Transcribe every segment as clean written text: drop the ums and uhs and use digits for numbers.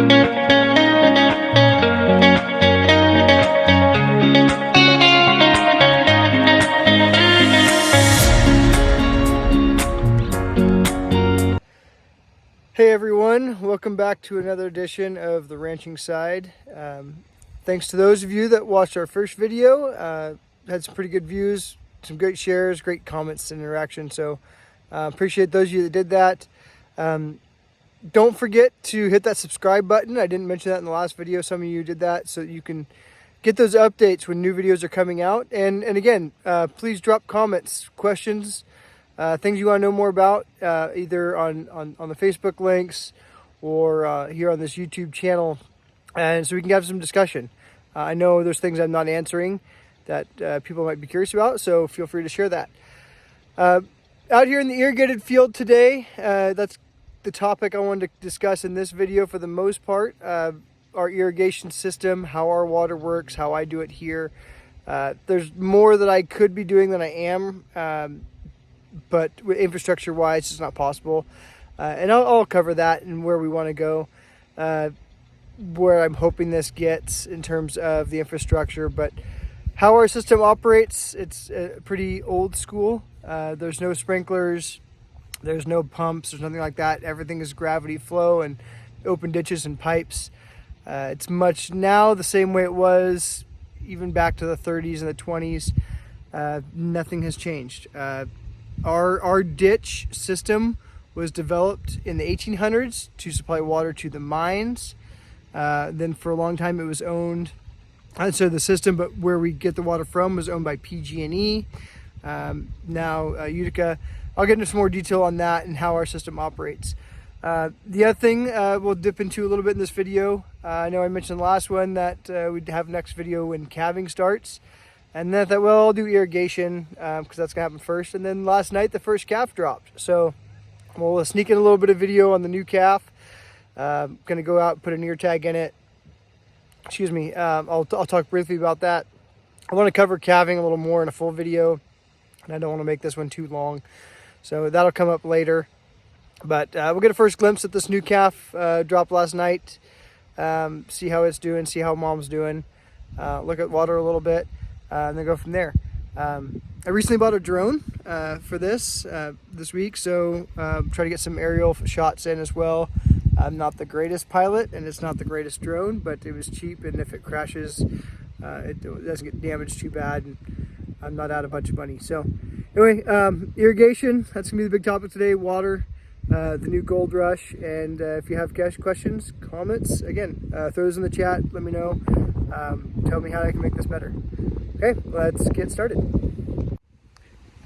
Hey everyone, welcome back to another edition of the Ranching Side. Thanks to those of you that watched our first video. Had some pretty good views, some great shares, great comments and interaction, so appreciate those of you that did that. Don't forget to hit that subscribe button. I didn't mention that in the last video. Some of you did that so that you can get those updates when new videos are coming out. And again, please drop comments, questions, things you want to know more about, either on the Facebook links or here on this YouTube channel, and so we can have some discussion. I know there's things I'm not answering that people might be curious about, so feel free to share that. Out here in the irrigated field today, that's the topic I wanted to discuss in this video for the most part. Our irrigation system, how our water works, how I do it here. There's more that I could be doing than I am, but infrastructure wise it's not possible, and I'll cover that and where we want to go, where I'm hoping this gets in terms of the infrastructure. But how our system operates, it's pretty old school. There's no sprinklers, there's no pumps, there's nothing like that. Everything is gravity flow and open ditches and pipes. It's much now the same way it was even back to the 30s and the 20s. Nothing has changed. Our ditch system was developed in the 1800s to supply water to the mines. Then for a long time it was owned, and so the system, but where we get the water from, was owned by PG&E. Now Utica. I'll get into some more detail on that and how our system operates. The other thing we'll dip into a little bit in this video. I know I mentioned the last one that we'd have next video when calving starts. And then I thought, well, I'll do irrigation because that's gonna happen first. And then last night the first calf dropped, so we'll sneak in a little bit of video on the new calf. Gonna go out and put an ear tag in it. Excuse me. I'll talk briefly about that. I want to cover calving a little more in a full video, and I don't want to make this one too long, so that'll come up later. But we'll get a first glimpse at this new calf dropped last night. See how it's doing. See how mom's doing. Look at water a little bit. And then go from there. I recently bought a drone for this week, so try to get some aerial shots in as well. I'm not the greatest pilot, and it's not the greatest drone, but it was cheap, and if it crashes, it doesn't get damaged too bad, and I'm not out a bunch of money. So anyway, irrigation, that's gonna be the big topic today. Water, the new gold rush, and if you have questions, comments, again, throw those in the chat. Let me know. Tell me how I can make this better. Okay, let's get started.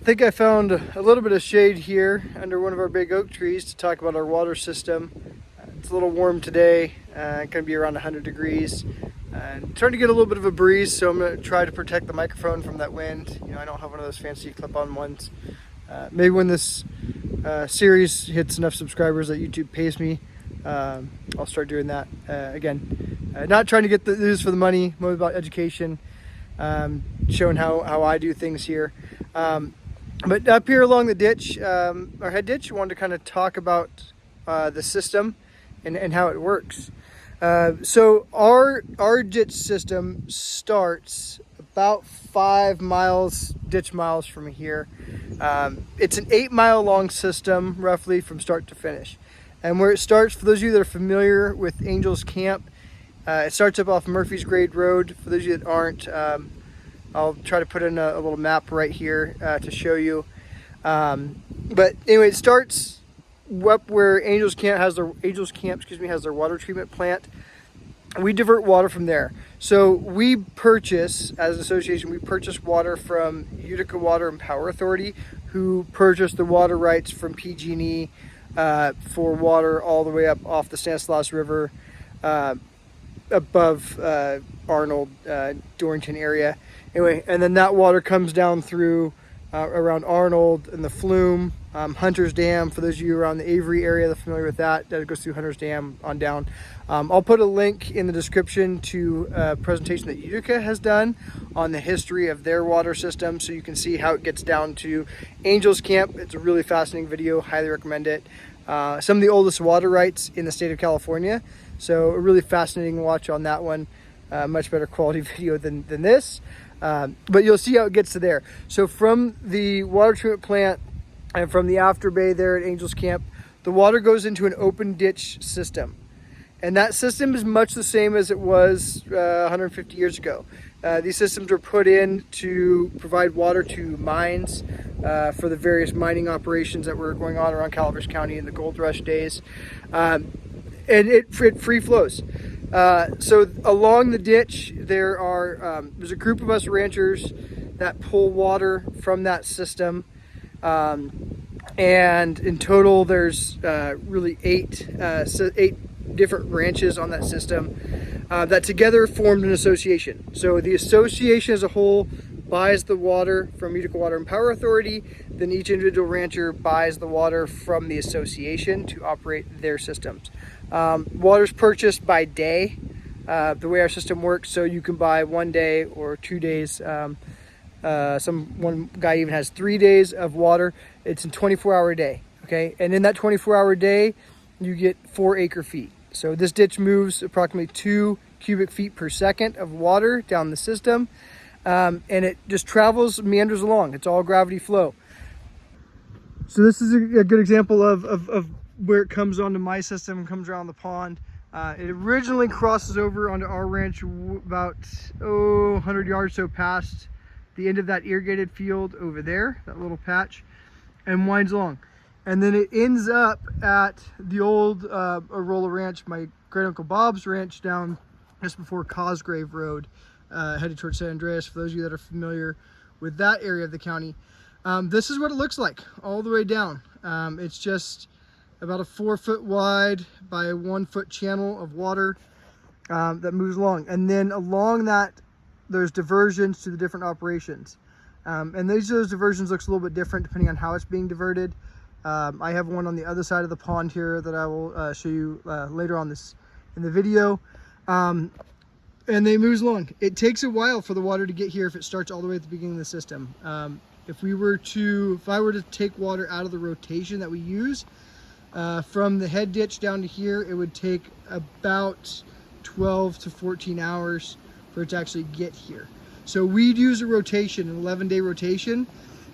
I think I found a little bit of shade here under one of our big oak trees to talk about our water system. It's a little warm today, gonna be around 100 degrees. Starting to get a little bit of a breeze, so I'm gonna try to protect the microphone from that wind. You know, I don't have one of those fancy clip-on ones. Maybe when this series hits enough subscribers that YouTube pays me, I'll start doing that. Again, not trying to get the news for the money, more about education. Showing how I do things here. But up here along the ditch, our head ditch, I wanted to kind of talk about the system and how it works. So our ditch system starts about 5 miles, ditch miles from here. It's an 8-mile long system roughly from start to finish. And where it starts, for those of you that are familiar with Angels Camp, it starts up off Murphy's Grade Road. For those of you that aren't, I'll try to put in a little map right here to show you. But anyway, it starts up where Angels Camp has their water treatment plant. We divert water from there. So we purchase, as an association, we purchase water from Utica Water and Power Authority, who purchased the water rights from PG&E for water all the way up off the Stanislaus River, above Arnold, Dorrington area. Anyway, and then that water comes down through around Arnold and the Flume, Hunter's Dam. For those of you around the Avery area that are familiar with that, that goes through Hunter's Dam on down. I'll put a link in the description to a presentation that Utica has done on the history of their water system, so you can see how it gets down to Angels Camp. It's a really fascinating video, highly recommend it. some of the oldest water rights in the state of California. So a really fascinating watch on that one. Much better quality video than this. But you'll see how it gets to there. So from the water treatment plant and from the after bay there at Angels Camp, the water goes into an open ditch system. And that system is much the same as it was 150 years ago. These systems were put in to provide water to mines for the various mining operations that were going on around Calaveras County in the gold rush days. And it free flows. So along the ditch, there's a group of us ranchers that pull water from that system. And in total, there's really eight different ranches on that system that together formed an association. So the association as a whole buys the water from Utica Water and Power Authority. Then each individual rancher buys the water from the association to operate their systems. Water's purchased by day, the way our system works. So you can buy 1 day or 2 days. One guy even has 3 days of water. It's a 24-hour day. Okay, and in that 24-hour day, you get 4 acre feet. So this ditch moves approximately 2 cubic feet per second of water down the system, and it just meanders along. It's all gravity flow. So this is a good example of where it comes onto my system and comes around the pond. It originally crosses over onto our ranch about 100 yards so past the end of that irrigated field over there, that little patch, and winds along. And then it ends up at the old Arola Ranch, my great uncle Bob's ranch, down just before Cosgrave Road, headed towards San Andreas. For those of you that are familiar with that area of the county, this is what it looks like all the way down. It's just about a 4 foot wide by a 1 foot channel of water that moves along. And then along that, there's diversions to the different operations. And those diversions looks a little bit different depending on how it's being diverted. I have one on the other side of the pond here that I will show you later on in the video. And they moves along. It takes a while for the water to get here if it starts all the way at the beginning of the system. If I were to take water out of the rotation that we use, from the head ditch down to here, it would take about 12 to 14 hours for it to actually get here. So we'd use a rotation, an 11-day rotation,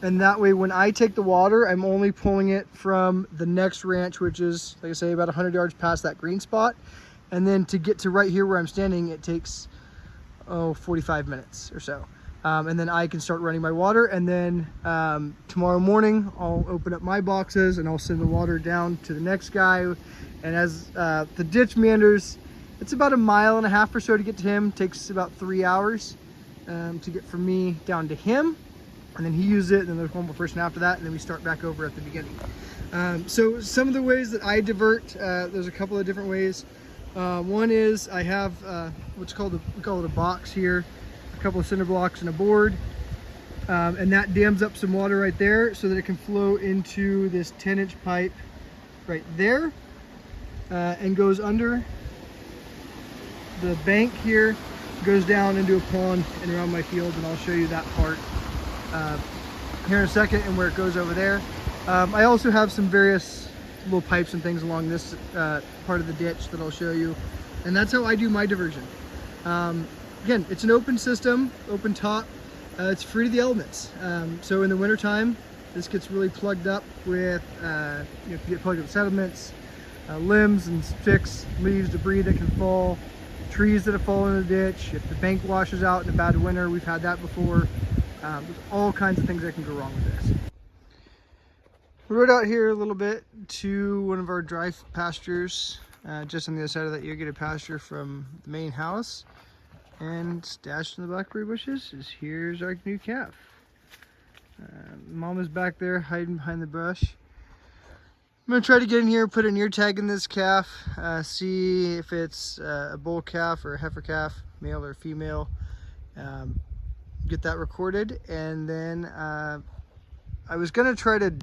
and that way when I take the water, I'm only pulling it from the next ranch, which is, like I say, about 100 yards past that green spot. And then to get to right here where I'm standing, it takes 45 minutes or so. And then I can start running my water, and then tomorrow morning I'll open up my boxes and I'll send the water down to the next guy. And as the ditch meanders, it's about 1.5 miles or so to get to him. It takes about 3 hours to get from me down to him, and then he uses it, and then there's one more person after that, and then we start back over at the beginning. So some of the ways that I divert, there's a couple of different ways. One is I have we call it a box here, a couple of cinder blocks and a board, and that dams up some water right there so that it can flow into this 10-inch pipe right there, and goes under the bank here, goes down into a pond and around my field, and I'll show you that part here in a second and where it goes over there. I also have some various little pipes and things along this part of the ditch that I'll show you, and that's how I do my diversion. Again, it's an open system, open top. It's free to the elements. So in the wintertime, this gets really plugged up with, you get plugged up with sediments, limbs and sticks, leaves, debris that can fall, trees that have fallen in the ditch. If the bank washes out in a bad winter, we've had that before. There's all kinds of things that can go wrong with this. We rode out here a little bit to one of our dry pastures, just on the other side of that irrigated pasture from the main house. And stashed in the blackberry bushes here's our new calf. Mama's back there hiding behind the brush. I'm gonna try to get in here, put an ear tag in this calf, see if it's a bull calf or a heifer calf, male or female. Get that recorded, and then I was gonna try to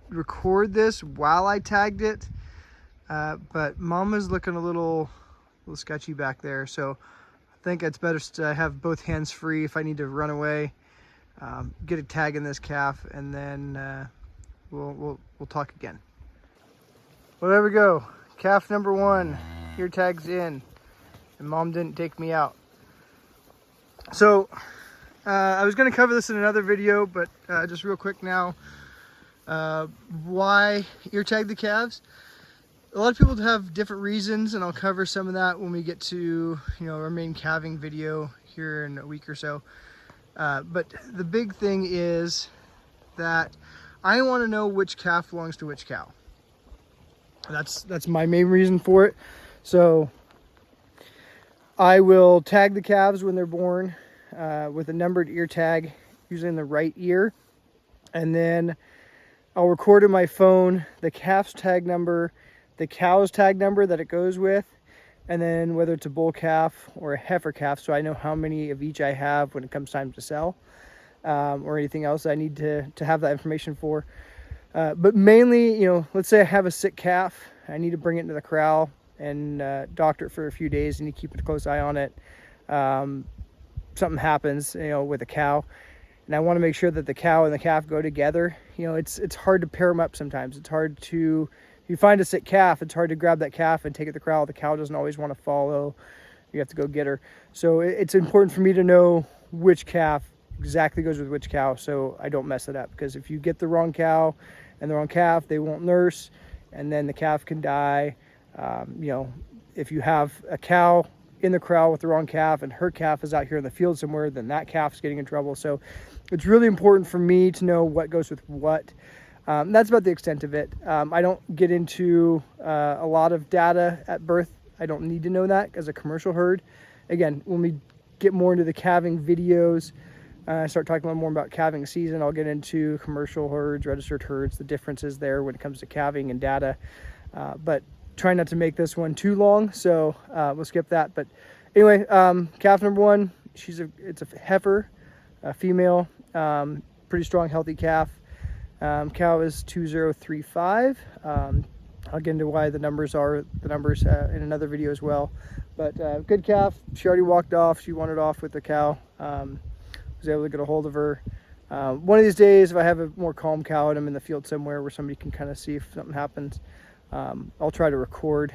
record this while I tagged it, but Mama's looking a little sketchy back there, so I think it's better to have both hands free if I need to run away. Get a tag in this calf, and then we'll talk again. Well, there we go. Calf number 1, ear tags in, and Mom didn't take me out. So I was going to cover this in another video, but just real quick now, why ear tag the calves. A lot of people have different reasons, and I'll cover some of that when we get to our main calving video here in a week or so. But the big thing is that I want to know which calf belongs to which cow. That's my main reason for it. So I will tag the calves when they're born with a numbered ear tag, usually in the right ear, and then I'll record in my phone the calf's tag number, the cow's tag number that it goes with, and then whether it's a bull calf or a heifer calf, so I know how many of each I have when it comes time to sell, or anything else I need to have that information for. But mainly, let's say I have a sick calf, I need to bring it into the corral and doctor it for a few days, and you keep a close eye on it. Something happens, with a cow, and I want to make sure that the cow and the calf go together. It's hard to pair them up sometimes. It's hard to, if you find a sick calf, it's hard to grab that calf and take it to the corral. The cow doesn't always want to follow. You have to go get her. So it's important for me to know which calf exactly goes with which cow, so I don't mess it up. Because if you get the wrong cow and the wrong calf, they won't nurse, and then the calf can die. If you have a cow in the corral with the wrong calf and her calf is out here in the field somewhere, then that calf's getting in trouble. So it's really important for me to know what goes with what. That's about the extent of it. I don't get into a lot of data at birth. I don't need to know that as a commercial herd. Again, when we get more into the calving videos, start talking a little more about calving season, I'll get into commercial herds, registered herds, the differences there when it comes to calving and data. But try not to make this one too long, so we'll skip that. But anyway, calf number 1, it's a heifer, a female, pretty strong, healthy calf. Cow is 2035. I'll get into why the numbers are the numbers in another video as well. But good calf. She already walked off. She wandered off with the cow. Was able to get a hold of her. One of these days, if I have a more calm cow and I'm in the field somewhere where somebody can kind of see if something happens, I'll try to record,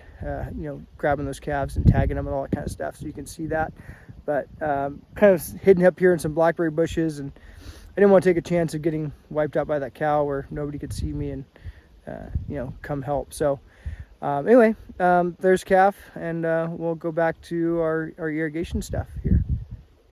grabbing those calves and tagging them and all that kind of stuff, so you can see that. But kind of hidden up here in some blackberry bushes, and I didn't want to take a chance of getting wiped out by that cow where nobody could see me and come help. So anyway, there's calf, and we'll go back to our irrigation stuff here.